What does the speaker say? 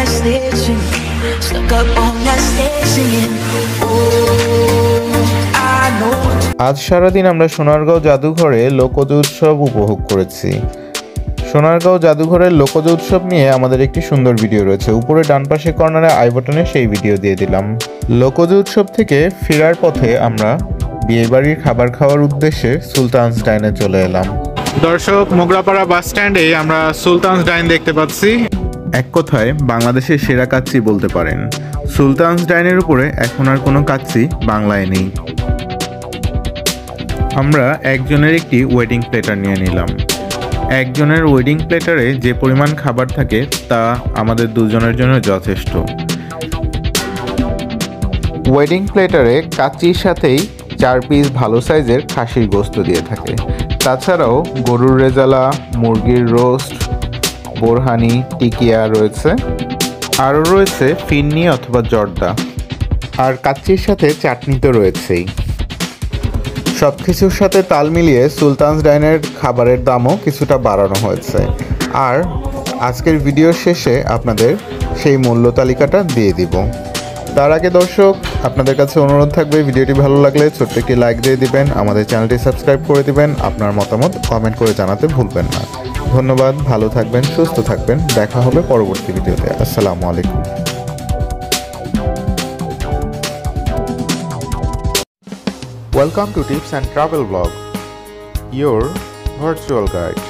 that stage singing, stuck up on that stage singing. Oh, I know. আজ সারাদিন আমরা সোনারগাঁও জাদুঘরে লোকজ উৎসব উপভোগ করেছি। সোনারগাঁও জাদুঘরের লোকজ উৎসব নিয়ে আমাদের একটি সুন্দর ভিডিও রয়েছে, উপরে ডান পাশে কর্নারে আই বাটনে সেই ভিডিও দিয়ে দিলাম। লোকজ উৎসব থেকে ফেরার পথে আমরা বিয়েবাড়ির খাবার খাওয়ার উদ্দেশ্যে সুলতানস ডাইনে চলে এলাম। দর্শক, মোগরাপাড়া বাস স্ট্যান্ডে আমরা সুলতানস ডাইন দেখতে পাচ্ছি। এক কথায় বাংলাদেশের সেরা কাচ্চি বলতে পারেন। সুলতানস ডাইনের উপরে এখন আর কোনো কাচ্চি বাংলায় নেই। আমরা একজনের একটি ওয়েডিং প্লেটার নিয়ে নিলাম। একজনের ওয়েডিং প্লেটারে যে পরিমাণ খাবার থাকে তা আমাদের দুজনের জন্য যথেষ্ট। ওয়েডিং প্লেটারে কাচ্চির সাথেই 4 পিস ভালো সাইজের খাসির গোস্ত দিয়ে থাকে। তাছাড়াও গরুর রেজালা, মুরগির রোস্ট, বোরহানি, টিকিয়া রয়েছে। আরও রয়েছে ফিন্নি অথবা জর্দা, আর কাচ্চির সাথে চাটনি তো রয়েছেই। সব কিছুর সাথে তাল মিলিয়ে সুলতানস ডাইনের খাবারের দামও কিছুটা বাড়ানো হয়েছে। আর আজকের ভিডিওর শেষে আপনাদের সেই মূল্য তালিকাটা দিয়ে দিব। তার আগে দর্শক, আপনাদের কাছে অনুরোধ থাকবে, ভিডিওটি ভালো লাগলে ছোট্ট একটি লাইক দিয়ে দিবেন, আমাদের চ্যানেলটি সাবস্ক্রাইব করে দিবেন, আপনার মতামত কমেন্ট করে জানাতে ভুলবেন না। ধন্যবাদ, ভালো থাকবেন, সুস্থ থাকবেন, দেখা হবে পরবর্তী ভিডিওতে। আসসালামু আলাইকুম। Welcome to Tips and Travel Vlog, your virtual guide.